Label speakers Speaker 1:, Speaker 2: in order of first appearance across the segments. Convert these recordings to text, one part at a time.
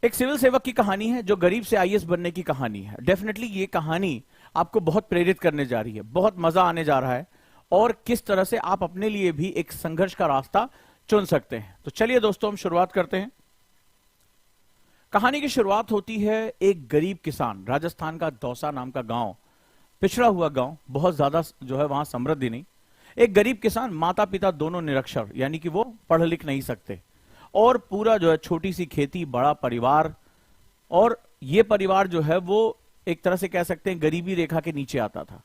Speaker 1: एक सिविल सेवक की कहानी है जो गरीब से आईएएस बनने की कहानी है। डेफिनेटली ये कहानी आपको बहुत प्रेरित करने जा रही है, बहुत मजा आने जा रहा है और किस तरह से आप अपने लिए भी एक संघर्ष का रास्ता चुन सकते हैं। तो चलिए दोस्तों हम शुरुआत करते हैं। कहानी की शुरुआत होती है एक गरीब किसान, राजस्थान का दौसा नाम का गांव, पिछड़ा हुआ गांव, बहुत ज्यादा जो है वहां समृद्धि नहीं। एक गरीब किसान, माता पिता दोनों निरक्षर, यानी कि वो पढ़ लिख नहीं सकते, और पूरा जो है छोटी सी खेती, बड़ा परिवार, और ये परिवार जो है वो एक तरह से कह सकते हैं गरीबी रेखा के नीचे आता था।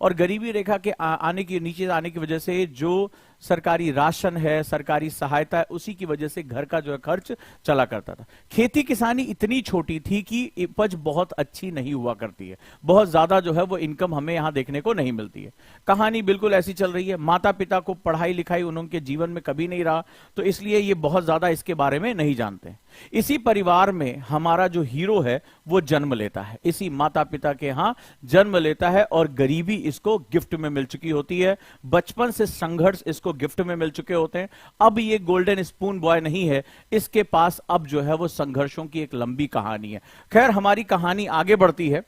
Speaker 1: और गरीबी रेखा के आने की नीचे आने की वजह से जो सरकारी राशन है, सरकारी सहायता है, उसी की वजह से घर का जो है खर्च चला करता था। खेती किसानी इतनी छोटी थी कि उपज बहुत अच्छी नहीं हुआ करती है, बहुत ज्यादा जो है वो इनकम हमें यहां देखने को नहीं मिलती है। कहानी बिल्कुल ऐसी चल रही है। माता पिता को पढ़ाई लिखाई उनके जीवन में कभी नहीं रहा, तो इसलिए ये बहुत ज्यादा इसके बारे में नहीं जानते। इसी परिवार में हमारा जो हीरो है वो जन्म लेता है, इसी माता पिता के यहां जन्म लेता है और गरीबी इसको गिफ्ट में मिल चुकी होती है। बचपन से संघर्ष इसको गिफ्ट में मिल चुके होते हैं। अब ये गोल्डन स्पून बॉय नहीं है, इसके पास अब जो है वो संघर्षों की एक लंबी कहानी है। खैर, हमारी कहानी आगे बढ़ती है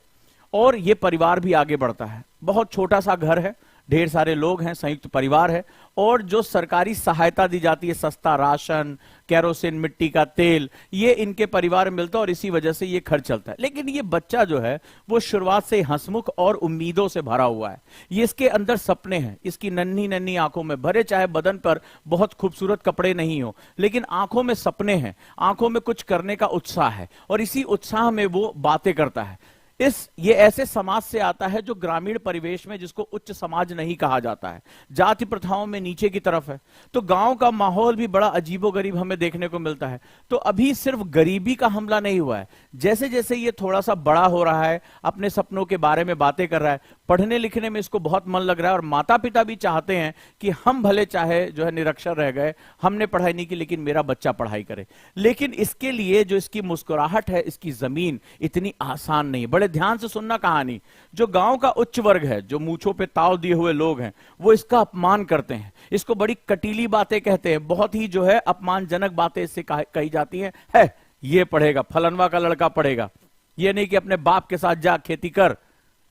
Speaker 1: और ये परिवार भी आगे बढ़ता है। बहुत छोटा सा घर है, ढेर सारे लोग हैं, संयुक्त परिवार है, और जो सरकारी सहायता दी जाती है, सस्ता राशन, केरोसिन, मिट्टी का तेल, ये इनके परिवार में मिलता है और इसी वजह से ये खर्च चलता है। लेकिन ये बच्चा जो है वो शुरुआत से हंसमुख और उम्मीदों से भरा हुआ है। ये इसके अंदर सपने हैं, इसकी नन्ही नन्ही आंखों में भरे, चाहे बदन पर बहुत खूबसूरत कपड़े नहीं हो, लेकिन आंखों में सपने हैं, आंखों में कुछ करने का उत्साह है, और इसी उत्साह में वो बातें करता है। ये ऐसे समाज से आता है जो ग्रामीण परिवेश में, जिसको उच्च समाज नहीं कहा जाता है, जाति प्रथाओं में नीचे की तरफ है। तो गांव का माहौल भी बड़ा अजीबोगरीब हमें देखने को मिलता है। तो अभी सिर्फ गरीबी का हमला नहीं हुआ है, जैसे जैसे ये थोड़ा सा बड़ा हो रहा है, अपने सपनों के बारे में बातें कर रहा है, पढ़ने लिखने में इसको बहुत मन लग रहा है, और माता पिता भी चाहते हैं कि हम भले चाहे जो है निरक्षर रह गए, हमने पढ़ाई नहीं की, लेकिन मेरा बच्चा पढ़ाई करे। लेकिन इसके लिए जो इसकी मुस्कुराहट है, इसकी जमीन इतनी आसान नहीं। बड़े ध्यान से सुनना कहानी। जो गांव का उच्च वर्ग है, जो मूंछों पे ताव दिए हुए लोग हैं, वो इसका अपमान करते हैं, इसको बड़ी कटीली बातें कहते हैं, बहुत ही जो है अपमानजनक बातें इससे कही जाती हैं। है ये पढ़ेगा, फलनवा का लड़का पढ़ेगा, ये नहीं कि अपने बाप के साथ जा खेती कर,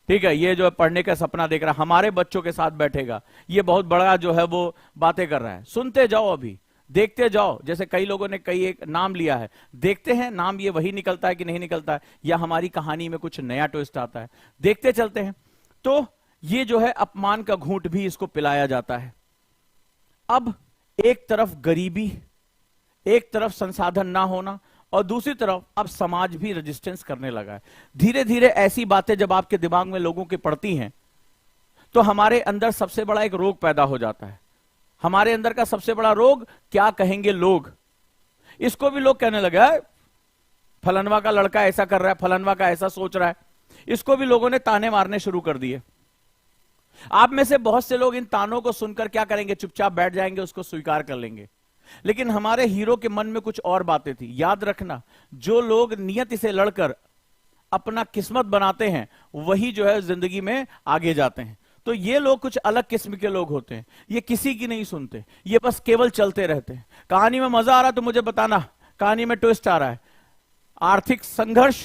Speaker 1: ठीक है, ये जो है पढ़ने का सपना देख रहा है, हमारे बच्चों के साथ बैठेगा, ये बहुत बड़ा जो है वो बातें कर रहा है। सुनते जाओ, अभी देखते जाओ। जैसे कई लोगों ने कई एक नाम लिया है, देखते हैं नाम ये वही निकलता है कि नहीं निकलता है, या हमारी कहानी में कुछ नया ट्विस्ट आता है, देखते चलते हैं। तो ये जो है अपमान का घूंट भी इसको पिलाया जाता है। अब एक तरफ गरीबी, एक तरफ संसाधन ना होना, और दूसरी तरफ अब समाज भी रेजिस्टेंस करने लगा है। धीरे धीरे ऐसी बातें जब आपके दिमाग में लोगों की पड़ती हैं, तो हमारे अंदर सबसे बड़ा एक रोग पैदा हो जाता है। हमारे अंदर का सबसे बड़ा रोग, क्या कहेंगे लोग। इसको भी लोग कहने लगे, फलनवा का लड़का ऐसा कर रहा है, फलनवा का ऐसा सोच रहा है। इसको भी लोगों ने ताने मारने शुरू कर दिए। आप में से बहुत से लोग इन तानों को सुनकर क्या करेंगे, चुपचाप बैठ जाएंगे, उसको स्वीकार कर लेंगे। लेकिन हमारे हीरो के मन में कुछ और बातें थी। याद रखना, जो लोग नियति से लड़कर अपना किस्मत बनाते हैं, वही जो है जिंदगी में आगे जाते हैं। तो ये लोग कुछ अलग किस्म के लोग होते हैं, ये किसी की नहीं सुनते, ये बस केवल चलते रहते हैं। कहानी में मजा आ रहा तो मुझे बताना, कहानी में ट्विस्ट आ रहा है। आर्थिक संघर्ष,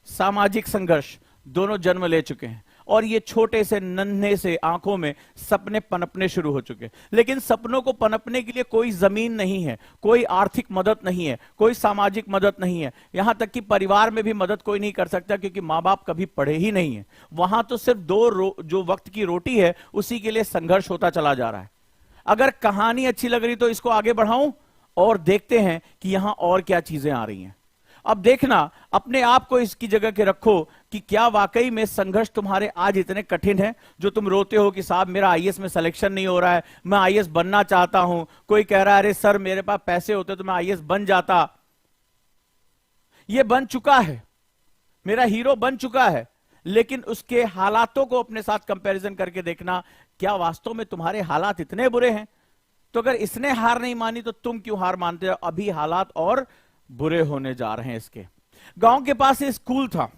Speaker 1: सामाजिक संघर्ष दोनों जन्म ले चुके हैं, और ये छोटे से नन्हे से आंखों में सपने पनपने शुरू हो चुके हैं। लेकिन सपनों को पनपने के लिए कोई जमीन नहीं है, कोई आर्थिक मदद नहीं है, कोई सामाजिक मदद नहीं है, यहां तक कि परिवार में भी मदद कोई नहीं कर सकता, क्योंकि माँ बाप कभी पढ़े ही नहीं है। वहां तो सिर्फ जो वक्त की रोटी है, उसी के लिए संघर्ष होता चला जा रहा है। अगर कहानी अच्छी लग रही तो इसको आगे बढ़ाऊं और देखते हैं कि यहां और क्या चीजें आ रही हैं। अब देखना, अपने आप को इसकी जगह के रखो कि क्या वाकई में संघर्ष तुम्हारे आज इतने कठिन है, जो तुम रोते हो कि साहब मेरा आईएएस में सिलेक्शन नहीं हो रहा है, मैं आईएएस बनना चाहता हूं। कोई कह रहा है, अरे सर मेरे पास पैसे होते तो मैं आईएएस बन जाता। ये बन चुका है, मेरा हीरो बन चुका है, लेकिन उसके हालातों को अपने साथ कंपैरिजन करके देखना, क्या वास्तव में तुम्हारे हालात इतने बुरे हैं? तो अगर इसने हार नहीं मानी तो तुम क्यों हार मानते हो? अभी हालात और बुरे होने जा रहे हैं इसके। गांव के पास स्कूल था,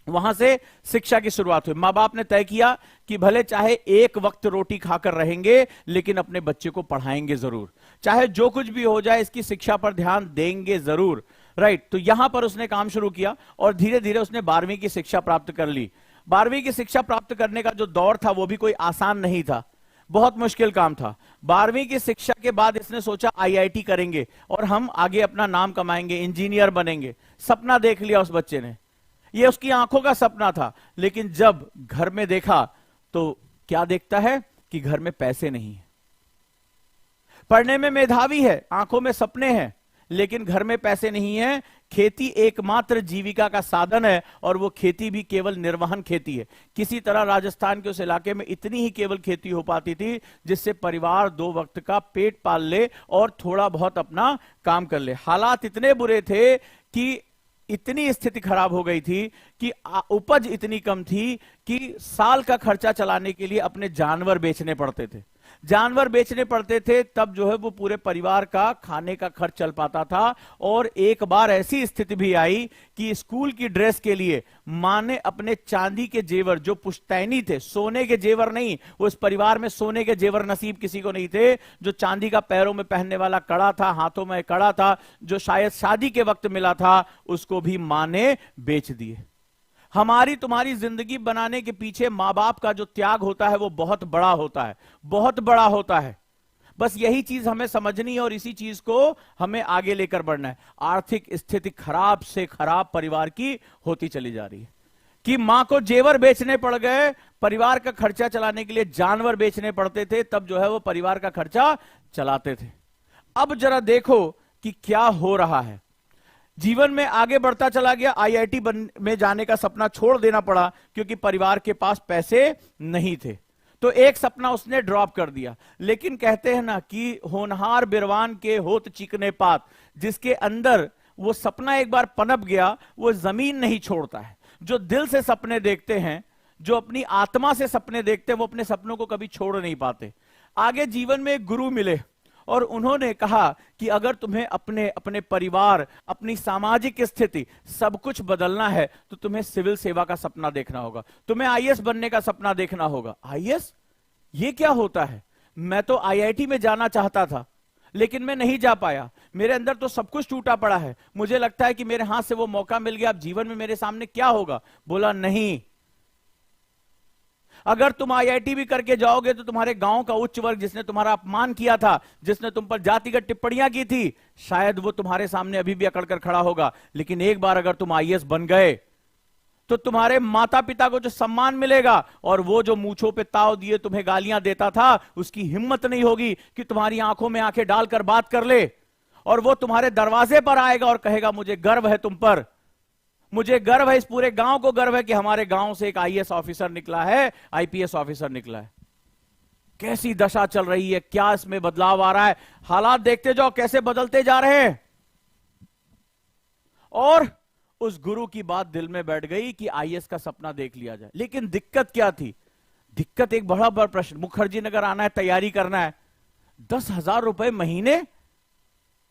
Speaker 1: वहां से शिक्षा की शुरुआत हुई। मां बाप ने तय किया कि भले चाहे एक वक्त रोटी खाकर रहेंगे, लेकिन अपने बच्चे को पढ़ाएंगे जरूर, चाहे जो कुछ भी हो जाए इसकी शिक्षा पर ध्यान देंगे जरूर। राइट। तो यहां पर उसने काम शुरू किया और धीरे धीरे उसने 12वीं की शिक्षा प्राप्त कर ली। 12वीं की शिक्षा प्राप्त करने का जो दौर था वो भी कोई आसान नहीं था, बहुत मुश्किल काम था। 12वीं की शिक्षा के बाद इसने सोचा आईआईटी करेंगे और हम आगे अपना नाम कमाएंगे, इंजीनियर बनेंगे। सपना देख लिया उस बच्चे ने, ये उसकी आंखों का सपना था। लेकिन जब घर में देखा तो क्या देखता है कि घर में पैसे नहीं है। पढ़ने में मेधावी है, आंखों में सपने हैं, लेकिन घर में पैसे नहीं है। खेती एकमात्र जीविका का साधन है और वो खेती भी केवल निर्वहन खेती है। किसी तरह राजस्थान के उस इलाके में इतनी ही केवल खेती हो पाती थी जिससे परिवार 2 वक्त का पेट पाल ले और थोड़ा बहुत अपना काम कर ले। हालात इतने बुरे थे कि इतनी स्थिति खराब हो गई थी कि उपज इतनी कम थी कि साल का खर्चा चलाने के लिए अपने जानवर बेचने पड़ते थे। जानवर बेचने पड़ते थे तब जो है वो पूरे परिवार का खाने का खर्च चल पाता था। और एक बार ऐसी स्थिति भी आई कि स्कूल की ड्रेस के लिए मां ने अपने चांदी के जेवर, जो पुश्तैनी थे, सोने के जेवर नहीं, उस परिवार में सोने के जेवर नसीब किसी को नहीं थे, जो चांदी का पैरों में पहनने वाला कड़ा था, हाथों में कड़ा था, जो शायद शादी के वक्त मिला था, उसको भी मां ने बेच दिए। हमारी तुम्हारी जिंदगी बनाने के पीछे मां बाप का जो त्याग होता है वो बहुत बड़ा होता है, बहुत बड़ा होता है। बस यही चीज हमें समझनी है और इसी चीज को हमें आगे लेकर बढ़ना है। आर्थिक स्थिति खराब से खराब परिवार की होती चली जा रही है कि मां को जेवर बेचने पड़ गए, परिवार का खर्चा चलाने के लिए जानवर बेचने पड़ते थे, तब जो है वो परिवार का खर्चा चलाते थे। अब जरा देखो कि क्या हो रहा है। जीवन में आगे बढ़ता चला गया, आईआईटी में जाने का सपना छोड़ देना पड़ा क्योंकि परिवार के पास पैसे नहीं थे। तो एक सपना उसने ड्रॉप कर दिया। लेकिन कहते हैं ना कि होनहार बिरवान के होत चिकने पात, जिसके अंदर वो सपना एक बार पनप गया वो जमीन नहीं छोड़ता है। जो दिल से सपने देखते हैं, जो अपनी आत्मा से सपने देखते हैं, वो अपने सपनों को कभी छोड़ नहीं पाते। आगे जीवन में एक गुरु मिले और उन्होंने कहा कि अगर तुम्हें अपने अपने परिवार, अपनी सामाजिक स्थिति सब कुछ बदलना है तो तुम्हें सिविल सेवा का सपना देखना होगा, तुम्हें आईएएस बनने का सपना देखना होगा। आईएएस ये क्या होता है? मैं तो आईआईटी में जाना चाहता था लेकिन मैं नहीं जा पाया, मेरे अंदर तो सब कुछ टूटा पड़ा है, मुझे लगता है कि मेरे हाथ से वो मौका मिल गया, अब जीवन में मेरे सामने क्या होगा? बोला नहीं, अगर तुम आईआईटी भी करके जाओगे तो तुम्हारे गांव का उच्च वर्ग जिसने तुम्हारा अपमान किया था, जिसने तुम पर जातिगत टिप्पणियां की थी, शायद वो तुम्हारे सामने अभी भी अकड़ कर खड़ा होगा। लेकिन एक बार अगर तुम आईएएस बन गए तो तुम्हारे माता पिता को जो सम्मान मिलेगा, और वो जो मूंछों पे ताव दिए तुम्हें गालियां देता था, उसकी हिम्मत नहीं होगी कि तुम्हारी आंखों में आंखें डालकर बात कर ले। और वो तुम्हारे दरवाजे पर आएगा और कहेगा मुझे गर्व है तुम पर, मुझे गर्व है, इस पूरे गांव को गर्व है कि हमारे गांव से एक आईएएस ऑफिसर निकला है, आईपीएस ऑफिसर निकला है। कैसी दशा चल रही है, क्या इसमें बदलाव आ रहा है? हालात देखते जाओ कैसे बदलते जा रहे हैं। और उस गुरु की बात दिल में बैठ गई कि आईएएस का सपना देख लिया जाए। लेकिन दिक्कत क्या थी? दिक्कत एक बड़ा प्रश्न, मुखर्जी नगर आना है, तैयारी करना है, 10,000 रुपए महीने।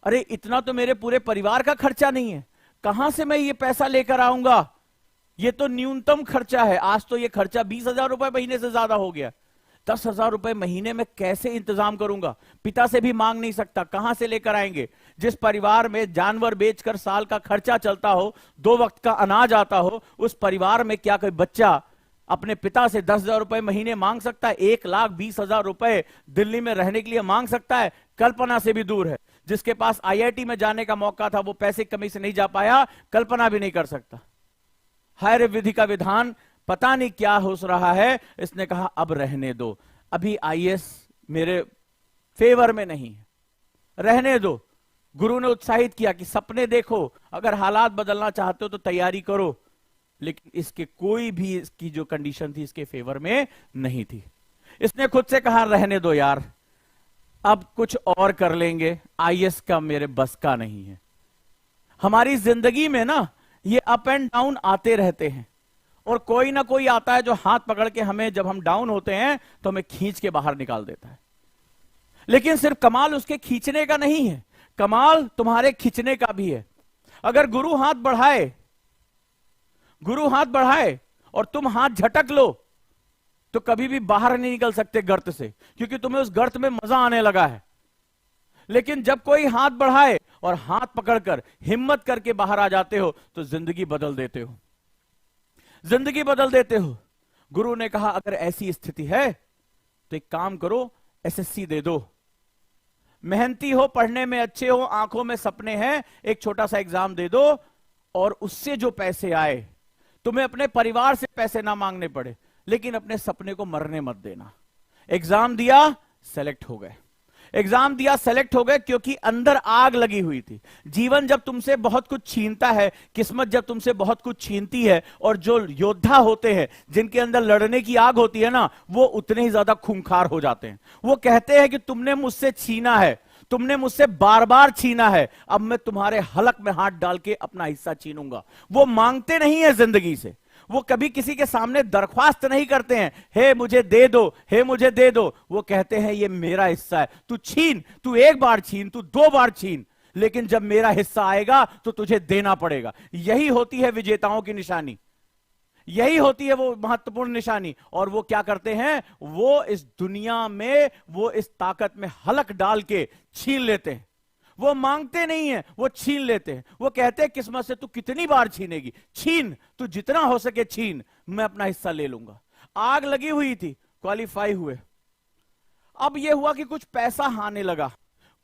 Speaker 1: अरे इतना तो मेरे पूरे परिवार का खर्चा नहीं है, कहां से मैं ये पैसा लेकर आऊंगा? ये तो न्यूनतम खर्चा है। आज तो ये खर्चा 20,000 रुपए महीने से ज्यादा हो गया। 10,000 रुपए महीने में कैसे इंतजाम करूंगा? पिता से भी मांग नहीं सकता, कहां से लेकर आएंगे? जिस परिवार में जानवर बेचकर साल का खर्चा चलता हो, 2 वक्त का अनाज आता हो, उस परिवार में क्या कोई बच्चा अपने पिता से 10,000 रुपए महीने मांग सकता है? 1,20,000 रुपए दिल्ली में रहने के लिए मांग सकता है? कल्पना से भी दूर है। जिसके पास आईआईटी में जाने का मौका था वो पैसे की कमी से नहीं जा पाया, कल्पना भी नहीं कर सकता। हाय विधि का विधान, पता नहीं क्या हो रहा है। इसने कहा अब रहने दो, अभी आईएएस मेरे फेवर में नहीं है, रहने दो। गुरु ने उत्साहित किया कि सपने देखो, अगर हालात बदलना चाहते हो तो तैयारी करो। लेकिन इसके कोई भी इसकी जो कंडीशन थी इसके फेवर में नहीं थी। इसने खुद से कहा रहने दो यार, अब कुछ और कर लेंगे, आईएएस का मेरे बस का नहीं है। हमारी जिंदगी में ना ये अप एंड डाउन आते रहते हैं और कोई ना कोई आता है जो हाथ पकड़ के हमें, जब हम डाउन होते हैं तो हमें खींच के बाहर निकाल देता है। लेकिन सिर्फ कमाल उसके खींचने का नहीं है, कमाल तुम्हारे खींचने का भी है। अगर गुरु हाथ बढ़ाए और तुम हाथ झटक लो तो कभी भी बाहर नहीं निकल सकते गर्त से, क्योंकि तुम्हें उस गर्त में मजा आने लगा है। लेकिन जब कोई हाथ बढ़ाए और हाथ पकड़कर हिम्मत करके बाहर आ जाते हो तो जिंदगी बदल देते हो, जिंदगी बदल देते हो। गुरु ने कहा अगर ऐसी स्थिति है तो एक काम करो, एसएससी दे दो। मेहनती हो, पढ़ने में अच्छे हो, आंखों में सपने हैं, एक छोटा सा एग्जाम दे दो और उससे जो पैसे आए, तुम्हें अपने परिवार से पैसे ना मांगने पड़े, लेकिन अपने सपने को मरने मत देना। एग्जाम दिया, सेलेक्ट हो गए। एग्जाम दिया, सेलेक्ट हो गए, क्योंकि अंदर आग लगी हुई थी। जीवन जब तुमसे बहुत कुछ छीनता है, किस्मत जब तुमसे बहुत कुछ छीनती है, और जो योद्धा होते हैं जिनके अंदर लड़ने की आग होती है ना, वो उतने ही ज्यादा खूंखार हो जाते हैं। वो कहते हैं कि तुमने मुझसे छीना है, तुमने मुझसे बार बार छीना है, अब मैं तुम्हारे हलक में हाथ डाल के अपना हिस्सा छीनूंगा। वो मांगते नहीं है जिंदगी से, वो कभी किसी के सामने दरख्वास्त नहीं करते हैं, हे मुझे दे दो, हे मुझे दे दो। वो कहते हैं ये मेरा हिस्सा है, तू छीन, तू एक बार छीन, तू दो बार छीन, लेकिन जब मेरा हिस्सा आएगा तो तुझे देना पड़ेगा। यही होती है विजेताओं की निशानी, यही होती है वो महत्वपूर्ण निशानी। और वो क्या करते हैं, वो इस दुनिया में, वो इस ताकत में हलक डाल के छीन लेते हैं। वो मांगते नहीं है, वो छीन लेते हैं। वो कहते हैं किस्मत से तू कितनी बार छीनेगी, छीन, तू जितना हो सके छीन, मैं अपना हिस्सा ले लूंगा। आग लगी हुई थी, क्वालिफाई हुए। अब यह हुआ कि कुछ पैसा आने लगा,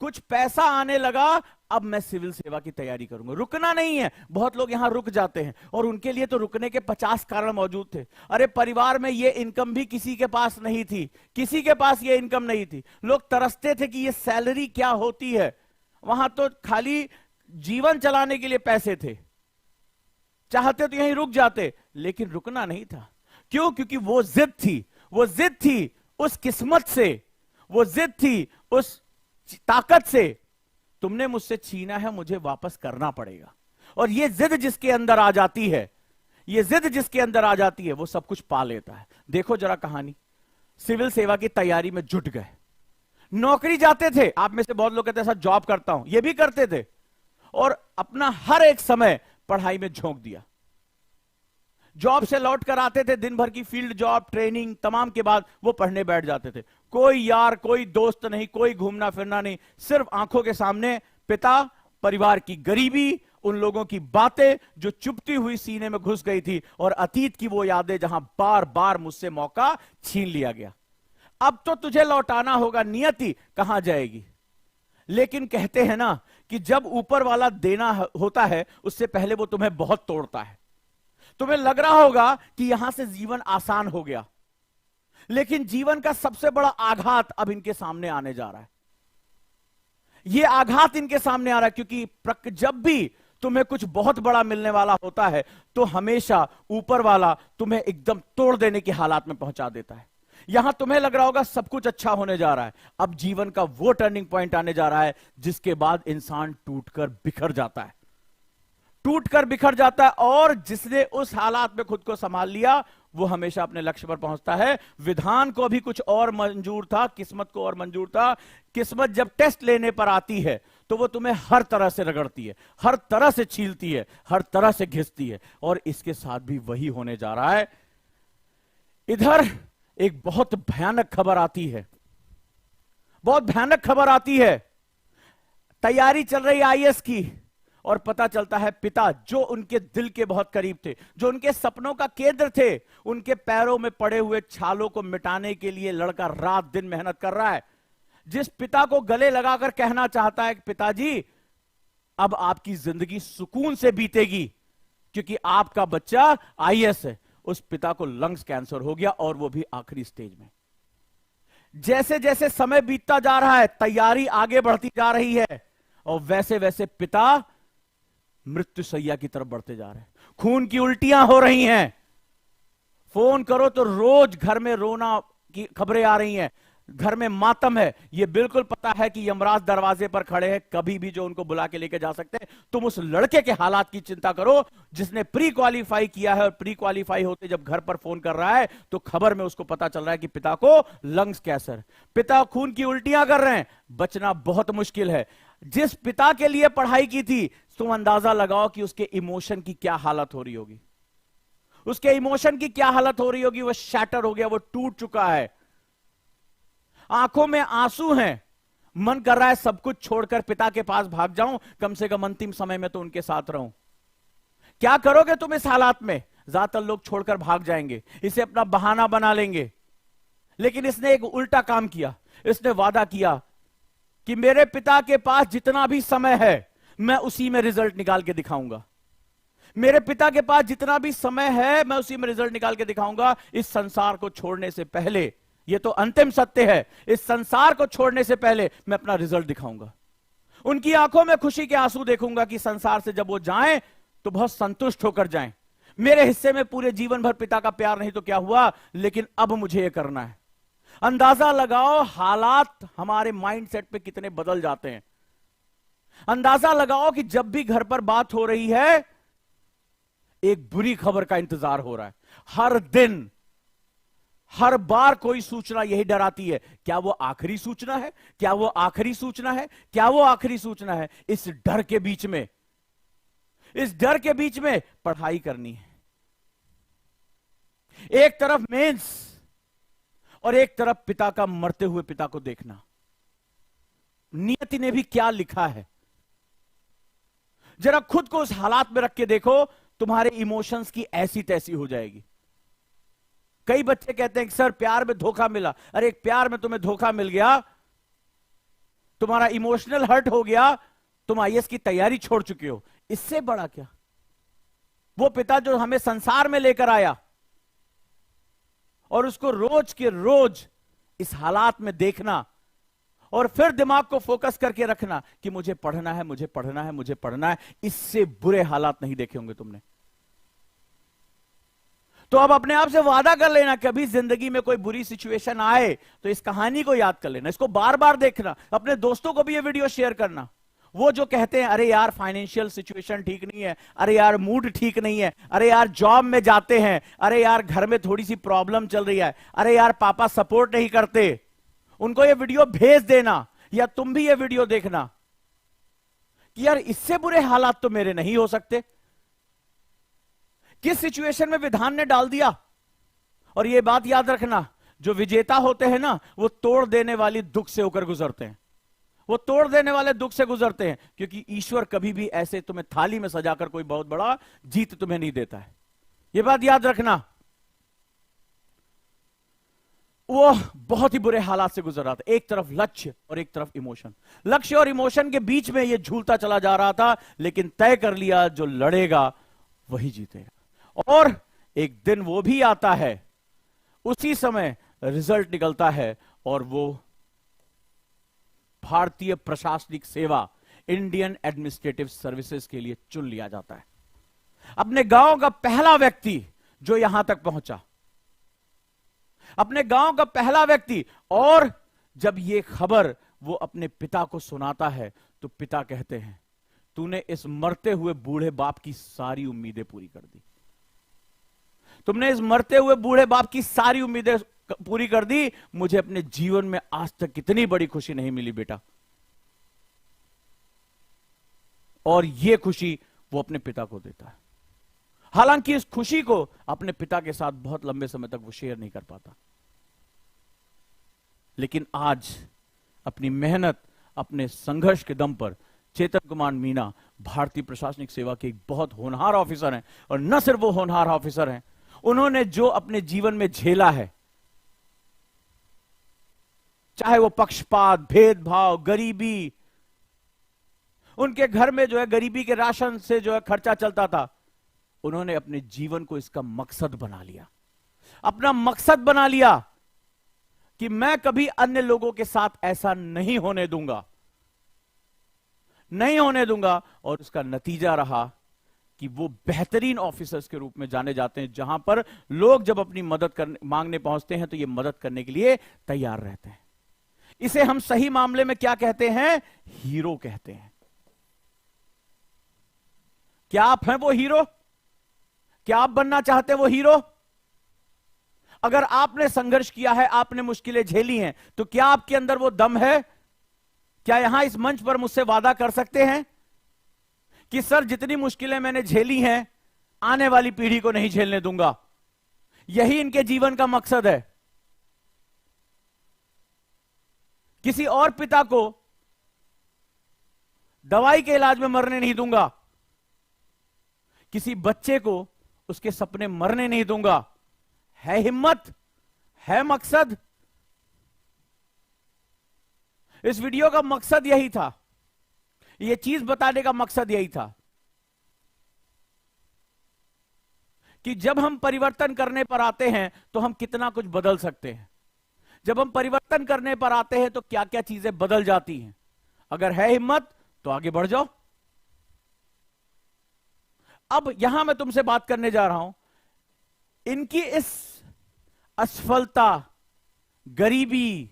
Speaker 1: कुछ पैसा आने लगा, अब मैं सिविल सेवा की तैयारी करूंगा। रुकना नहीं है। बहुत लोग यहां रुक जाते हैं, और उनके लिए तो रुकने के 50 कारण मौजूद थे। अरे परिवार में ये इनकम भी किसी के पास नहीं थी, किसी के पास ये इनकम नहीं थी। लोग तरसते थे कि ये सैलरी क्या होती है। वहां तो खाली जीवन चलाने के लिए पैसे थे, चाहते तो यहीं रुक जाते, लेकिन रुकना नहीं था। क्यों? क्योंकि वो जिद थी, वो जिद थी उस किस्मत से, वो जिद थी उस ताकत से। तुमने मुझसे छीना है, मुझे वापस करना पड़ेगा। और ये जिद जिसके अंदर आ जाती है, ये जिद जिसके अंदर आ जाती है, वो सब कुछ पा लेता है। देखो जरा कहानी, सिविल सेवा की तैयारी में जुट गए, नौकरी जाते थे। आप में से बहुत लोग कहते हैं सर जॉब करता हूं, ये भी करते थे, और अपना हर एक समय पढ़ाई में झोंक दिया। जॉब से लौट कर आते थे, दिन भर की फील्ड जॉब, ट्रेनिंग तमाम के बाद वो पढ़ने बैठ जाते थे। कोई यार, कोई दोस्त नहीं, कोई घूमना फिरना नहीं, सिर्फ आंखों के सामने पिता, परिवार की गरीबी, उन लोगों की बातें जो चुभती हुई सीने में घुस गई थी, और अतीत की वो यादें जहां बार बार मुझसे मौका छीन लिया गया। अब तो तुझे लौटाना होगा, नियति कहां जाएगी। लेकिन कहते हैं ना कि जब ऊपर वाला देना होता है, उससे पहले वो तुम्हें बहुत तोड़ता है। तुम्हें लग रहा होगा कि यहां से जीवन आसान हो गया, लेकिन जीवन का सबसे बड़ा आघात अब इनके सामने आने जा रहा है। यह आघात इनके सामने आ रहा है, क्योंकि जब भी तुम्हें कुछ बहुत बड़ा मिलने वाला होता है, तो हमेशा ऊपर वाला तुम्हें एकदम तोड़ देने की हालात में पहुंचा देता है। यहां तुम्हें लग रहा होगा सब कुछ अच्छा होने जा रहा है, अब जीवन का वो टर्निंग पॉइंट आने जा रहा है जिसके बाद इंसान टूटकर बिखर जाता है, टूटकर बिखर जाता है। और जिसने उस हालात में खुद को संभाल लिया, वो हमेशा अपने लक्ष्य पर पहुंचता है। विधान को भी कुछ और मंजूर था, किस्मत को और मंजूर था। किस्मत जब टेस्ट लेने पर आती है, तो वो तुम्हें हर तरह से रगड़ती है, हर तरह से छीलती है, हर तरह से घिसती है। और इसके साथ भी वही होने जा रहा है। इधर एक बहुत भयानक खबर आती है, बहुत भयानक खबर आती है। तैयारी चल रही आईएएस की, और पता चलता है पिता, जो उनके दिल के बहुत करीब थे, जो उनके सपनों का केंद्र थे, उनके पैरों में पड़े हुए छालों को मिटाने के लिए लड़का रात दिन मेहनत कर रहा है। जिस पिता को गले लगाकर कहना चाहता है कि पिताजी अब आपकी जिंदगी सुकून से बीतेगी, क्योंकि आपका बच्चा आईएएस है, उस पिता को लंग्स कैंसर हो गया, और वो भी आखिरी स्टेज में। जैसे जैसे समय बीतता जा रहा है, तैयारी आगे बढ़ती जा रही है, और वैसे वैसे पिता मृत्युशैया की तरफ बढ़ते जा रहे हैं। खून की उल्टियां हो रही हैं, फोन करो तो रोज घर में रोना की खबरें आ रही हैं, घर में मातम है। ये बिल्कुल पता है कि यमराज दरवाजे पर खड़े हैं, कभी भी जो उनको बुला के लेके जा सकते हैं। तुम उस लड़के के हालात की चिंता करो जिसने प्री क्वालिफाई किया है, और प्री क्वालिफाई होते जब घर पर फोन कर रहा है, तो खबर में उसको पता चल रहा है कि पिता को लंग्स कैंसर, पिता खून की उल्टियां कर रहे हैं, बचना बहुत मुश्किल है। जिस पिता के लिए पढ़ाई की थी, तुम अंदाजा लगाओ कि उसके इमोशन की क्या हालत हो रही होगी, उसके इमोशन की क्या हालत हो रही होगी। वो शैटर हो गया, वो टूट चुका है, आंखों में आंसू हैं, मन कर रहा है सब कुछ छोड़कर पिता के पास भाग जाऊं, कम से कम अंतिम समय में तो उनके साथ रहूं। क्या करोगे तुम इस हालात में? ज्यादातर लोग छोड़कर भाग जाएंगे, इसे अपना बहाना बना लेंगे। लेकिन इसने एक उल्टा काम किया। इसने वादा किया कि मेरे पिता के पास जितना भी समय है मैं उसी में रिजल्ट निकाल के दिखाऊंगा। मेरे पिता के पास जितना भी समय है मैं उसी में रिजल्ट निकाल के दिखाऊंगा। इस संसार को छोड़ने से पहले, यह तो अंतिम सत्य है, इस संसार को छोड़ने से पहले मैं अपना रिजल्ट दिखाऊंगा। उनकी आंखों में खुशी के आंसू देखूंगा कि संसार से जब वो जाएं तो बहुत संतुष्ट होकर जाएं। मेरे हिस्से में पूरे जीवन भर पिता का प्यार नहीं तो क्या हुआ, लेकिन अब मुझे यह करना है। अंदाजा लगाओ हालात हमारे माइंडसेट पे कितने बदल जाते हैं। अंदाजा लगाओ कि जब भी घर पर बात हो रही है एक बुरी खबर का इंतजार हो रहा है। हर दिन, हर बार कोई सूचना यही डराती है, क्या वो आखिरी सूचना है, क्या वो आखिरी सूचना है, क्या वो आखिरी सूचना है। इस डर के बीच में, इस डर के बीच में पढ़ाई करनी है। एक तरफ मेंस और एक तरफ पिता का, मरते हुए पिता को देखना। नियति ने भी क्या लिखा है, जरा खुद को उस हालात में रख के देखो, तुम्हारे इमोशंस की ऐसी तैसी हो जाएगी। कई बच्चे कहते हैं कि सर प्यार में धोखा मिला। अरे एक प्यार में तुम्हें धोखा मिल गया, तुम्हारा इमोशनल हर्ट हो गया, तुम आईएएस की तैयारी छोड़ चुके हो, इससे बड़ा क्या। वो पिता जो हमें संसार में लेकर आया और उसको रोज के रोज इस हालात में देखना और फिर दिमाग को फोकस करके रखना कि मुझे पढ़ना है, मुझे पढ़ना है, मुझे पढ़ना है, इससे बुरे हालात नहीं देखे होंगे तुमने। तो अब अपने आप से वादा कर लेना, कभी जिंदगी में कोई बुरी सिचुएशन आए तो इस कहानी को याद कर लेना, इसको बार बार देखना, अपने दोस्तों को भी ये वीडियो शेयर करना। वो जो कहते हैं अरे यार फाइनेंशियल सिचुएशन ठीक नहीं है, अरे यार मूड ठीक नहीं है, अरे यार जॉब में जाते हैं, अरे यार घर में थोड़ी सी प्रॉब्लम चल रही है, अरे यार पापा सपोर्ट नहीं करते, उनको ये वीडियो भेज देना, या तुम भी ये वीडियो देखना कि यार इससे बुरे हालात तो मेरे नहीं हो सकते। किस सिचुएशन में विधान ने डाल दिया। और ये बात याद रखना, जो विजेता होते हैं ना वो तोड़ देने वाली दुख से होकर गुजरते हैं, वो तोड़ देने वाले दुख से गुजरते हैं, क्योंकि ईश्वर कभी भी ऐसे तुम्हें थाली में सजाकर कोई बहुत बड़ा जीत तुम्हें नहीं देता है। ये बात याद रखना। वो बहुत ही बुरे हालात से गुजर रहा था, एक तरफ लक्ष्य और एक तरफ इमोशन। लक्ष्य और इमोशन के बीच में ये झूलता चला जा रहा था, लेकिन तय कर लिया जो लड़ेगा वही जीतेगा। और एक दिन वो भी आता है, उसी समय रिजल्ट निकलता है और वो भारतीय प्रशासनिक सेवा, इंडियन एडमिनिस्ट्रेटिव सर्विसेज के लिए चुन लिया जाता है। अपने गांव का पहला व्यक्ति जो यहां तक पहुंचा, अपने गांव का पहला व्यक्ति। और जब ये खबर वो अपने पिता को सुनाता है तो पिता कहते हैं तूने इस मरते हुए बूढ़े बाप की सारी उम्मीदें पूरी कर दी, तुमने इस मरते हुए बूढ़े बाप की सारी उम्मीदें पूरी कर दी। मुझे अपने जीवन में आज तक इतनी बड़ी खुशी नहीं मिली बेटा। और यह खुशी वो अपने पिता को देता है। हालांकि इस खुशी को अपने पिता के साथ बहुत लंबे समय तक वो शेयर नहीं कर पाता, लेकिन आज अपनी मेहनत, अपने संघर्ष के दम पर चेतन कुमार मीना भारतीय प्रशासनिक सेवा के एक बहुत होनहार ऑफिसर हैं। और न सिर्फ वो होनहार ऑफिसर हैं, उन्होंने जो अपने जीवन में झेला है, चाहे वो पक्षपात, भेदभाव, गरीबी, उनके घर में जो है गरीबी के राशन से जो है खर्चा चलता था, उन्होंने अपने जीवन को इसका मकसद बना लिया, अपना मकसद बना लिया कि मैं कभी अन्य लोगों के साथ ऐसा नहीं होने दूंगा, नहीं होने दूंगा। और उसका नतीजा रहा कि वो बेहतरीन ऑफिसर्स के रूप में जाने जाते हैं, जहां पर लोग जब अपनी मदद करने मांगने पहुंचते हैं तो ये मदद करने के लिए तैयार रहते हैं। इसे हम सही मामले में क्या कहते हैं? हीरो कहते हैं। क्या आप हैं वो हीरो? क्या आप बनना चाहते हैं वो हीरो? अगर आपने संघर्ष किया है, आपने मुश्किलें झेली हैं, तो क्या आपके अंदर वो दम है? क्या यहां इस मंच पर मुझसे वादा कर सकते हैं कि सर जितनी मुश्किलें मैंने झेली हैं आने वाली पीढ़ी को नहीं झेलने दूंगा? यही इनके जीवन का मकसद है। किसी और पिता को दवाई के इलाज में मरने नहीं दूंगा, किसी बच्चे को उसके सपने मरने नहीं दूंगा। है हिम्मत, है मकसद। इस वीडियो का मकसद यही था, यह चीज बताने का मकसद यही था कि जब हम परिवर्तन करने पर आते हैं तो हम कितना कुछ बदल सकते हैं। जब हम परिवर्तन करने पर आते हैं तो क्या क्या चीजें बदल जाती हैं। अगर है हिम्मत तो आगे बढ़ जाओ। अब यहां मैं तुमसे बात करने जा रहा हूं, इनकी इस असफलता, गरीबी,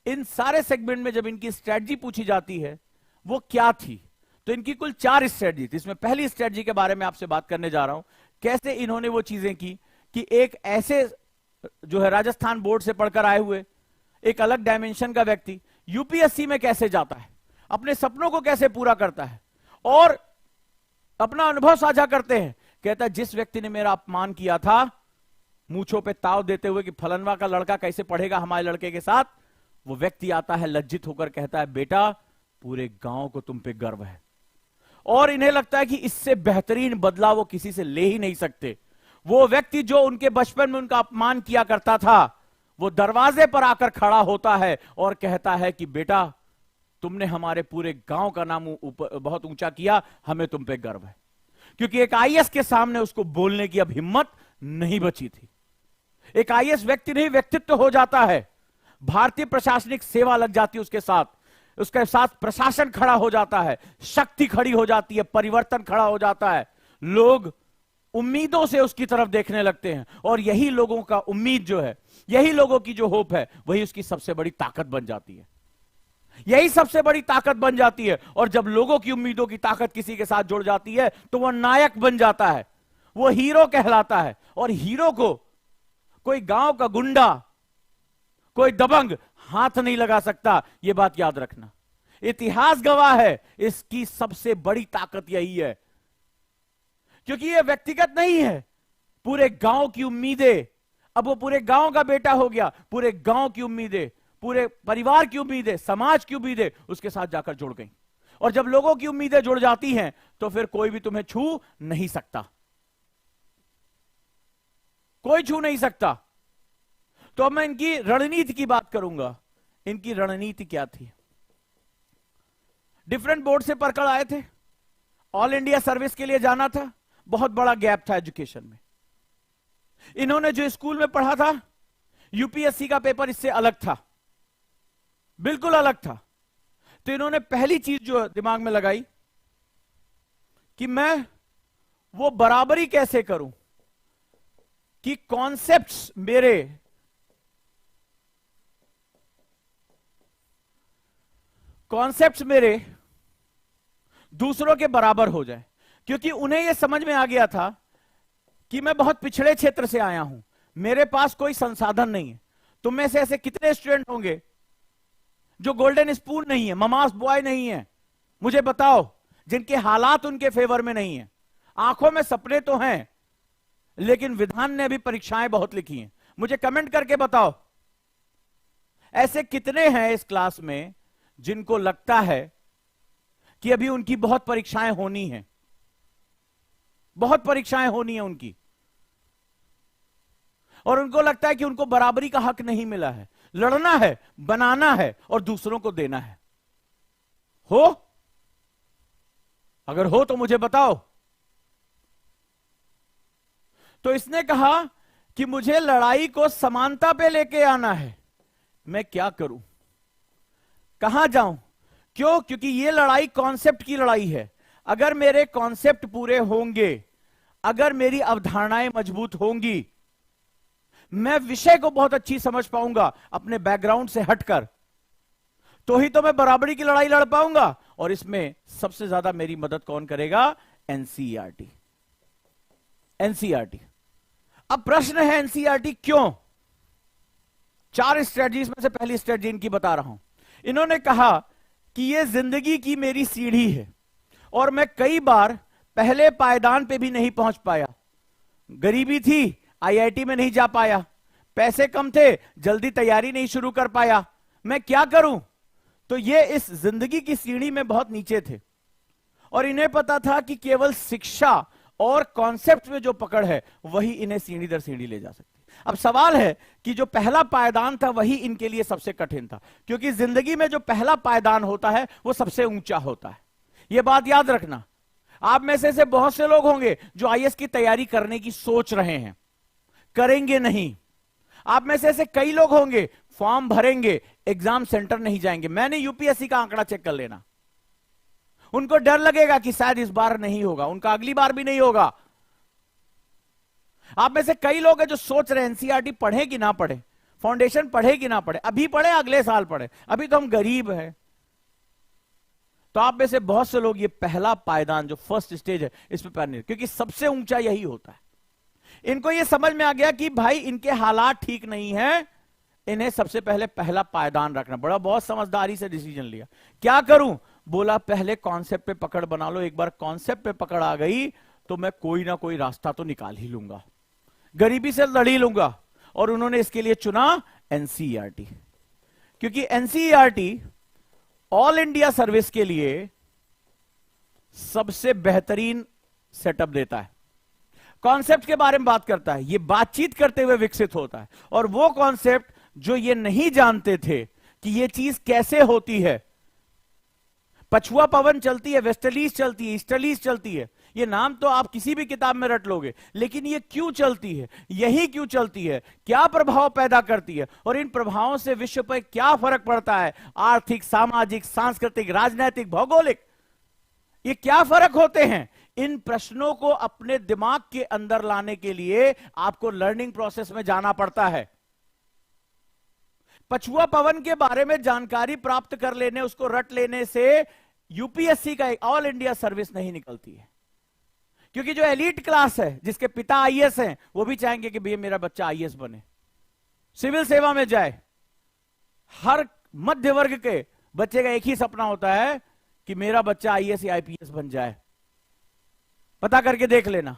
Speaker 1: इन सारे सेगमेंट में जब इनकी स्ट्रेटजी पूछी जाती है वो क्या थी, तो इनकी कुल 4 स्ट्रेटजी थी। इसमें पहली स्ट्रेटजी के बारे में आपसे बात करने जा रहा हूं, कैसे इन्होंने वो चीजें की कि एक ऐसे जो है राजस्थान बोर्ड से पढ़कर आए हुए एक अलग डायमेंशन का व्यक्ति यूपीएससी में कैसे जाता है, अपने सपनों को कैसे पूरा करता है, और अपना अनुभव साझा करते हैं। कहता है जिस व्यक्ति ने मेरा अपमान किया था, मूंछों पे ताव देते हुए कि फलनवा का लड़का कैसे पढ़ेगा हमारे लड़के के साथ, वो व्यक्ति आता है लज्जित होकर, कहता है बेटा पूरे गांव को तुम पे गर्व है। और इन्हें लगता है कि इससे बेहतरीन बदला वो किसी से ले ही नहीं सकते। वो व्यक्ति जो उनके बचपन में उनका अपमान किया करता था, वो दरवाजे पर आकर खड़ा होता है और कहता है कि बेटा तुमने हमारे पूरे गांव का नाम बहुत ऊंचा किया, हमें तुम पे गर्व है। क्योंकि एक आईएएस के सामने उसको बोलने की अब हिम्मत नहीं बची थी। एक आईएएस व्यक्ति नहीं, व्यक्तित्व हो जाता है। भारतीय प्रशासनिक सेवा लग जाती है उसके साथ, उसके साथ प्रशासन खड़ा हो जाता है, शक्ति खड़ी हो जाती है, परिवर्तन खड़ा हो जाता है। लोग उम्मीदों से उसकी तरफ देखने लगते हैं, और यही लोगों का उम्मीद जो है, यही लोगों की जो होप है, वही उसकी सबसे बड़ी ताकत बन जाती है। यही सबसे बड़ी ताकत बन जाती है। और जब लोगों की उम्मीदों की ताकत किसी के साथ जुड़ जाती है तो वह नायक बन जाता है, वो हीरो कहलाता है। और हीरो को कोई गांव का गुंडा, कोई दबंग हाथ नहीं लगा सकता, यह बात याद रखना। इतिहास गवाह है, इसकी सबसे बड़ी ताकत यही है, क्योंकि यह व्यक्तिगत नहीं है, पूरे गांव की उम्मीदें। अब वो पूरे गांव का बेटा हो गया, पूरे गांव की उम्मीदें, पूरे परिवार की उम्मीदें, समाज की उम्मीदें उसके साथ जाकर जुड़ गई। और जब लोगों की उम्मीदें जुड़ जाती हैं तो फिर कोई भी तुम्हें छू नहीं सकता, कोई छू नहीं सकता। तो अब मैं इनकी रणनीति की बात करूंगा। इनकी रणनीति क्या थी? डिफरेंट बोर्ड से पढ़कर आए थे, ऑल इंडिया सर्विस के लिए जाना था, बहुत बड़ा गैप था एजुकेशन में। इन्होंने जो स्कूल में पढ़ा था, यूपीएससी का पेपर इससे अलग था, बिल्कुल अलग था। तो इन्होंने पहली चीज जो दिमाग में लगाई कि मैं वो बराबरी कैसे करूं कि कॉन्सेप्ट्स मेरे दूसरों के बराबर हो जाए। क्योंकि उन्हें यह समझ में आ गया था कि मैं बहुत पिछड़े क्षेत्र से आया हूं, मेरे पास कोई संसाधन नहीं है। तुम में से ऐसे कितने स्टूडेंट होंगे जो गोल्डन स्पून नहीं है, ममास बॉय नहीं है, मुझे बताओ, जिनके हालात उनके फेवर में नहीं है। आंखों में सपने तो हैं, लेकिन विधान ने अभी परीक्षाएं बहुत लिखी हैं। मुझे कमेंट करके बताओ, ऐसे कितने हैं इस क्लास में जिनको लगता है कि अभी उनकी बहुत परीक्षाएं होनी हैं, बहुत परीक्षाएं होनी है उनकी, और उनको लगता है कि उनको बराबरी का हक नहीं मिला है। लड़ना है, बनाना है और दूसरों को देना है। हो? अगर हो तो मुझे बताओ। तो इसने कहा कि मुझे लड़ाई को समानता पे लेके आना है। मैं क्या करूं, कहां जाऊं? क्यों? क्योंकि ये लड़ाई कॉन्सेप्ट की लड़ाई है। अगर मेरे कॉन्सेप्ट पूरे होंगे, अगर मेरी अवधारणाएं मजबूत होंगी, मैं विषय को बहुत अच्छी समझ पाऊंगा अपने बैकग्राउंड से हटकर, तो ही तो मैं बराबरी की लड़ाई लड़ पाऊंगा। और इसमें सबसे ज्यादा मेरी मदद कौन करेगा? एनसीईआरटी। एनसीईआरटी। अब प्रश्न है एनसीईआरटी क्यों? 4 स्ट्रेटजीज में से पहली स्ट्रेटजी इनकी बता रहा हूं। इन्होंने कहा कि यह जिंदगी की मेरी सीढ़ी है और मैं कई बार पहले पायदान पे भी नहीं पहुंच पाया। गरीबी थी, आईआईटी में नहीं जा पाया, पैसे कम थे, जल्दी तैयारी नहीं शुरू कर पाया। मैं क्या करूं? तो ये इस जिंदगी की सीढ़ी में बहुत नीचे थे और इन्हें पता था कि केवल शिक्षा और कॉन्सेप्ट में जो पकड़ है वही इन्हें सीढ़ी दर सीढ़ी ले जा सकती है। अब सवाल है कि जो पहला पायदान था वही इनके लिए सबसे कठिन था, क्योंकि जिंदगी में जो पहला पायदान होता है वो सबसे ऊंचा होता है। यह बात याद रखना। आप में से बहुत से लोग होंगे जो आईएएस की तैयारी करने की सोच रहे हैं, करेंगे नहीं। आप में से कई लोग होंगे फॉर्म भरेंगे, एग्जाम सेंटर नहीं जाएंगे। मैंने यूपीएससी का आंकड़ा चेक कर लेना। उनको डर लगेगा कि शायद इस बार नहीं होगा, उनका अगली बार भी नहीं होगा। आप में से कई लोग हैं जो सोच रहे हैं एनसीईआरटी पढ़े कि ना पढ़े, फाउंडेशन पढ़े कि ना पढ़े, अभी पढ़े अगले साल पढ़े, अभी तो हम गरीब हैं। तो आप में से बहुत से लोग ये पहला पायदान जो फर्स्ट स्टेज है इस पे पैर नहीं, क्योंकि सबसे ऊंचा यही होता है। इनको ये समझ में आ गया कि भाई इनके हालात ठीक नहीं है, इन्हें सबसे पहले पहला पायदान रखना पड़ा। बहुत समझदारी से डिसीजन लिया। क्या करूं? बोला पहले कॉन्सेप्ट पे पकड़ बना लो। एक बार कॉन्सेप्ट पे पकड़ आ गई तो मैं कोई ना कोई रास्ता तो निकाल ही लूंगा, गरीबी से लड़ ही लूंगा। और उन्होंने इसके लिए चुना एनसीईआरटी, क्योंकि एनसीईआरटी ऑल इंडिया सर्विस के लिए सबसे बेहतरीन सेटअप देता है। कॉन्सेप्ट के बारे में बात करता है, ये बातचीत करते हुए विकसित होता है। और वो कॉन्सेप्ट जो ये नहीं जानते थे कि ये चीज कैसे होती है। पछुआ पवन चलती है, वेस्टर्लीज चलती है, ईस्टर्लीज चलती है, ये नाम तो आप किसी भी किताब में रट लोगे, लेकिन ये क्यों चलती है, यही क्यों चलती है, क्या प्रभाव पैदा करती है और इन प्रभावों से विश्व पर क्या फर्क पड़ता है, आर्थिक, सामाजिक, सांस्कृतिक, राजनीतिक, भौगोलिक, ये क्या फर्क होते हैं। इन प्रश्नों को अपने दिमाग के अंदर लाने के लिए आपको लर्निंग प्रोसेस में जाना पड़ता है। पछुआ पवन के बारे में जानकारी प्राप्त कर लेने, उसको रट लेने से यूपीएससी का ऑल इंडिया सर्विस नहीं निकलती है। क्योंकि जो एलीट क्लास है, जिसके पिता आईएएस हैं, वो भी चाहेंगे कि भैया मेरा बच्चा आईएएस बने, सिविल सेवा में जाए। हर मध्य वर्ग के बच्चे का एक ही सपना होता है कि मेरा बच्चा आईएएस या आईपीएस बन जाए। पता करके देख लेना।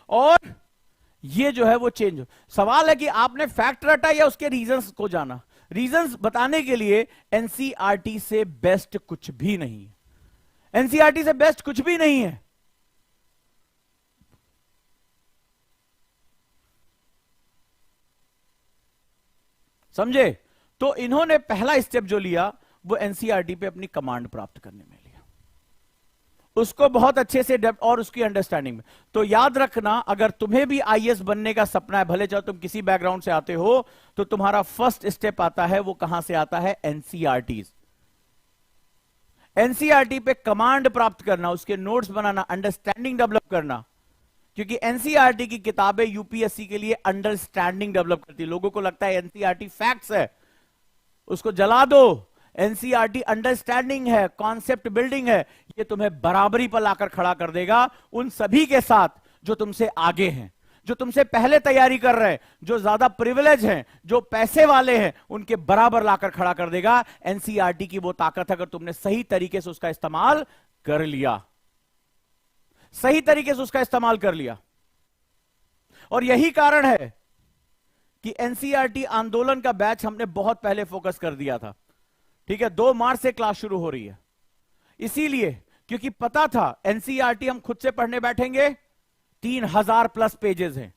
Speaker 1: और ये जो है वो चेंज हो। सवाल है कि आपने फैक्ट रटा या उसके रीजंस को जाना। रीजंस बताने के लिए एनसीईआरटी से बेस्ट कुछ भी नहीं है। एनसीईआरटी से बेस्ट कुछ भी नहीं है। समझे? तो इन्होंने पहला स्टेप जो लिया वो एनसीईआरटी पे अपनी कमांड प्राप्त करने में लिया, उसको बहुत अच्छे से डेप्थ और उसकी अंडरस्टैंडिंग में। तो याद रखना, अगर तुम्हें भी आईएएस बनने का सपना है, भले चाहो तुम किसी बैकग्राउंड से आते हो, तो तुम्हारा फर्स्ट स्टेप आता है, वो कहां से आता है? एनसीईआरटी। एनसीईआरटी पे कमांड प्राप्त करना, उसके नोट्स बनाना, अंडरस्टैंडिंग डेवलप करना। क्योंकि एनसीईआरटी की किताबें यूपीएससी के लिए अंडरस्टैंडिंग डेवलप करती है। लोगों को लगता है एनसीईआरटी फैक्ट्स है, उसको जला दो। एनसीईआरटी अंडरस्टैंडिंग है, कॉन्सेप्ट बिल्डिंग है। ये तुम्हें बराबरी पर लाकर खड़ा कर देगा उन सभी के साथ जो तुमसे आगे हैं, जो तुमसे पहले तैयारी कर रहे हैं, जो ज्यादा प्रिविलेज हैं, जो पैसे वाले हैं, उनके बराबर लाकर खड़ा कर देगा। एनसीईआरटी की वो ताकत है, अगर तुमने सही तरीके से उसका इस्तेमाल कर लिया, सही तरीके से उसका इस्तेमाल कर लिया। और यही कारण है कि एनसीईआरटी आंदोलन का बैच हमने बहुत पहले फोकस कर दिया था। ठीक है, 2 मार्च से क्लास शुरू हो रही है। इसीलिए क्योंकि पता था एनसीईआरटी हम खुद से पढ़ने बैठेंगे 3000 प्लस पेजेस हैं।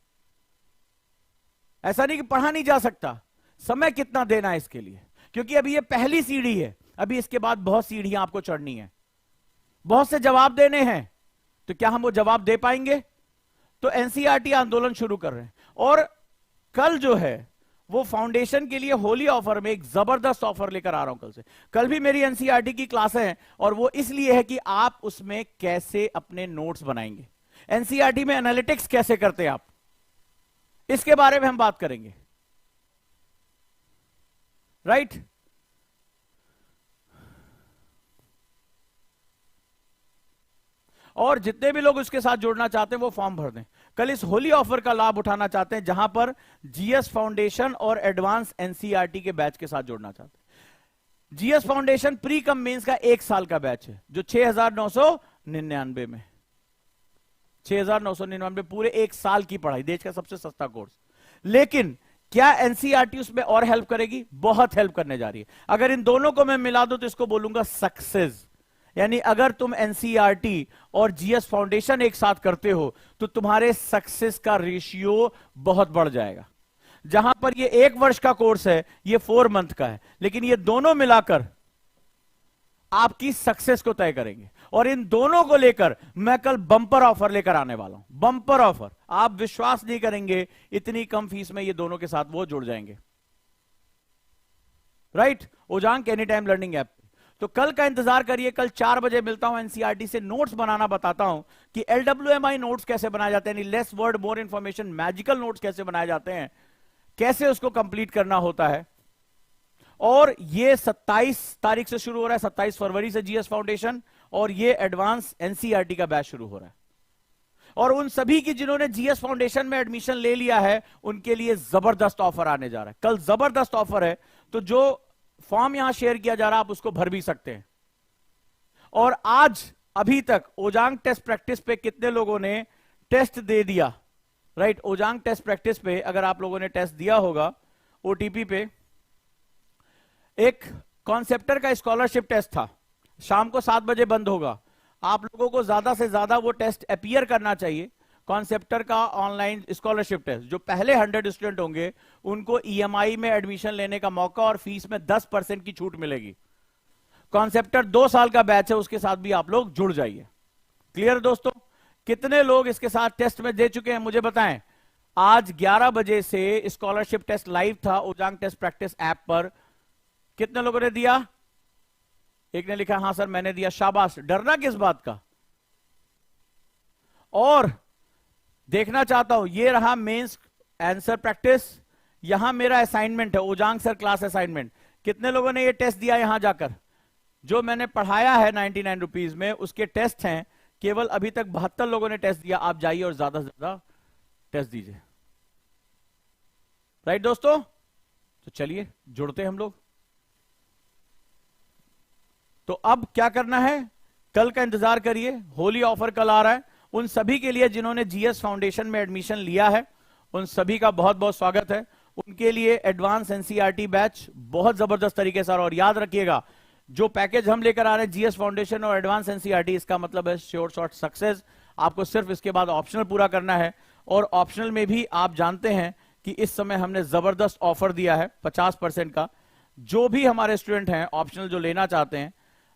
Speaker 1: ऐसा नहीं कि पढ़ा नहीं जा सकता, समय कितना देना है इसके लिए, क्योंकि अभी ये पहली सीढ़ी है, अभी इसके बाद बहुत सीढ़ियां आपको चढ़नी है, बहुत से जवाब देने हैं। तो क्या हम वो जवाब दे पाएंगे? तो एनसीईआरटी आंदोलन शुरू कर रहे हैं। और कल जो है वो फाउंडेशन के लिए होली ऑफर में एक जबरदस्त ऑफर लेकर आ रहा हूं। कल से, कल भी मेरी एनसीईआरटी की क्लास है और वो इसलिए है कि आप उसमें कैसे अपने नोट्स बनाएंगे, एनसीईआरटी में एनालिटिक्स कैसे करते हैं आप, इसके बारे में हम बात करेंगे। राइट? और जितने भी लोग उसके साथ जुड़ना चाहते हैं वो फॉर्म भर दें। कल इस होली ऑफर का लाभ उठाना चाहते हैं जहां पर जीएस फाउंडेशन और एडवांस एनसीईआरटी के बैच के साथ जुड़ना चाहते हैं। GS foundation pre cum mains का 1 साल का बैच है जो 6999 में, 6999 पूरे 1 साल की पढ़ाई, देश का सबसे सस्ता कोर्स। लेकिन क्या एनसीईआरटी उसमें और हेल्प करेगी? बहुत हेल्प करने जा रही है। अगर इन दोनों को मैं मिला दूं तो इसको बोलूंगा सक्सेस। यानी अगर तुम एनसीईआरटी और जीएस फाउंडेशन एक साथ करते हो तो तुम्हारे सक्सेस का रेशियो बहुत बढ़ जाएगा। जहां पर ये 1 वर्ष का कोर्स है, ये 4 मंथ का है, लेकिन ये दोनों मिलाकर आपकी सक्सेस को तय करेंगे। और इन दोनों को लेकर मैं कल बंपर ऑफर लेकर आने वाला हूं। बंपर ऑफर, आप विश्वास नहीं करेंगे, इतनी कम फीस में ये दोनों के साथ वो जुड़ जाएंगे। राइट, ओजांग एनी टाइम लर्निंग ऐप। तो कल का इंतजार करिए, कल 4 बजे मिलता हूं, एनसीईआरटी से नोट्स बनाना बताता हूं कि एलडब्ल्यूएमआई नोट्स कैसे बनाए जाते हैं, less word more information magical notes कैसे बनाए जाते हैं, कैसे उसको कंप्लीट करना होता है। और ये 27 तारीख से शुरू हो रहा है, 27 फरवरी से जीएस फाउंडेशन, और ये एडवांस एनसीईआरटी का बैच शुरू हो रहा है। और उन सभी की जिन्होंने जीएस फाउंडेशन में एडमिशन ले लिया है, उनके लिए जबरदस्त ऑफर आने जा रहा है। कल जबरदस्त ऑफर है, तो जो फॉर्म यहां शेयर किया जा रहा है आप उसको भर भी सकते हैं। और आज अभी तक ओजांग टेस्ट प्रैक्टिस पे कितने लोगों ने टेस्ट दे दिया? राइट, ओजांग टेस्ट प्रैक्टिस पे अगर आप लोगों ने टेस्ट दिया होगा, ओटीपी पे एक कॉन्सेप्टर का स्कॉलरशिप टेस्ट था, शाम को 7 बजे बंद होगा। आप लोगों को ज्यादा से ज्यादा वो टेस्ट अपीयर करना चाहिए। कॉन्सेप्टर का ऑनलाइन स्कॉलरशिप टेस्ट, जो पहले 100 स्टूडेंट होंगे उनको ईएमआई में एडमिशन लेने का मौका और फीस में 10% की छूट मिलेगी। कॉन्सेप्टर 2 साल का बैच है, उसके साथ भी आप लोग जुड़ जाइए। क्लियर दोस्तों? कितने लोग इसके साथ टेस्ट में दे चुके हैं मुझे बताएं। आज 11 बजे से स्कॉलरशिप टेस्ट लाइव था ओजांग टेस्ट प्रैक्टिस ऐप पर। कितने लोगों ने दिया? एक ने लिखा हां सर मैंने दिया, शाबाश। डरना किस बात का? और देखना चाहता हूं, ये रहा मेंस आंसर प्रैक्टिस, यहां मेरा असाइनमेंट है, ओजांग सर क्लास असाइनमेंट। कितने लोगों ने ये टेस्ट दिया यहां जाकर? जो मैंने पढ़ाया है 99 रुपीज में, उसके टेस्ट हैं। केवल अभी तक 72 लोगों ने टेस्ट दिया। आप जाइए और ज्यादा से ज्यादा टेस्ट दीजिए। राइट दोस्तों? तो चलिए जुड़ते हैं हम लोग। तो अब क्या करना है? कल का इंतजार करिए, होली ऑफर कल आ रहा है। उन सभी के लिए जिन्होंने जीएस फाउंडेशन में एडमिशन लिया है, उन सभी का बहुत बहुत स्वागत है। उनके लिए एडवांस एनसीईआरटी बैच बहुत जबरदस्त तरीके से। और याद रखिएगा, जो पैकेज हम लेकर आ रहे हैं जीएस फाउंडेशन और एडवांस एनसीईआरटी, इसका मतलब है श्योर शॉर्ट सक्सेस। आपको सिर्फ इसके बाद ऑप्शनल पूरा करना है। और ऑप्शनल में भी आप जानते हैं कि इस समय हमने जबरदस्त ऑफर दिया है 50% का। जो भी हमारे स्टूडेंट हैं ऑप्शनल जो लेना चाहते हैं,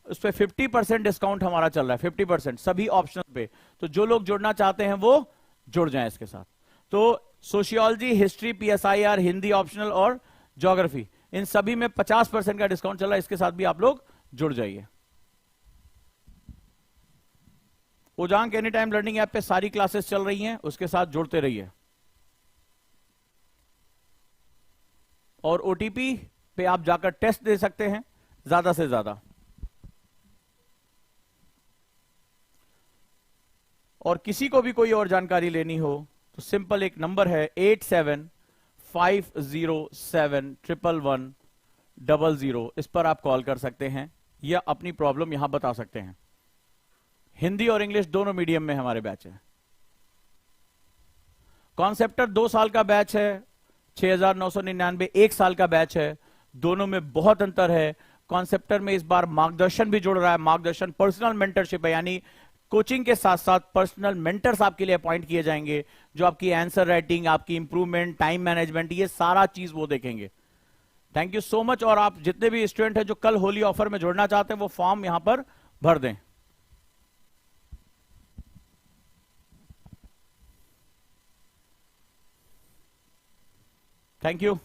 Speaker 1: उस पर 50% डिस्काउंट हमारा चल रहा है, 50% सभी ऑप्शनल पे। तो जो लोग जुड़ना चाहते हैं वो जुड़ जाएं इसके साथ। तो sociology, history, PSIR, Hindi optional और ज्योग्राफी, इन सभी में 50% का डिस्काउंट चल रहा है। इसके साथ भी आप लोग जुड़ जाइए। ओजांग एनी टाइम लर्निंग ऐप पे सारी क्लासेस चल रही हैं, उसके साथ जुड़ते रहिए। और ओटीपी पे आप जाकर टेस्ट दे सकते हैं ज्यादा से ज्यादा। और किसी को भी कोई और जानकारी लेनी हो तो सिंपल एक नंबर है 8750711100। इस पर आप कॉल कर सकते हैं या अपनी प्रॉब्लम यहां बता सकते हैं। हिंदी और इंग्लिश दोनों मीडियम में हमारे बैच है। कॉन्सेप्टर 2 साल का बैच है 6999, 1 साल का बैच है। दोनों में बहुत अंतर है। कॉन्सेप्टर में इस बार मार्गदर्शन भी जुड़ रहा है। मार्गदर्शन पर्सनल मेंटरशिप है, यानी कोचिंग के साथ साथ पर्सनल मेंटर्स आपके लिए अपॉइंट किए जाएंगे, जो आपकी आंसर राइटिंग, आपकी इंप्रूवमेंट, टाइम मैनेजमेंट, ये सारा चीज वो देखेंगे। Thank you so much. और आप जितने भी स्टूडेंट हैं जो कल होली ऑफर में जुड़ना चाहते हैं, वो फॉर्म यहां पर भर दें। Thank you.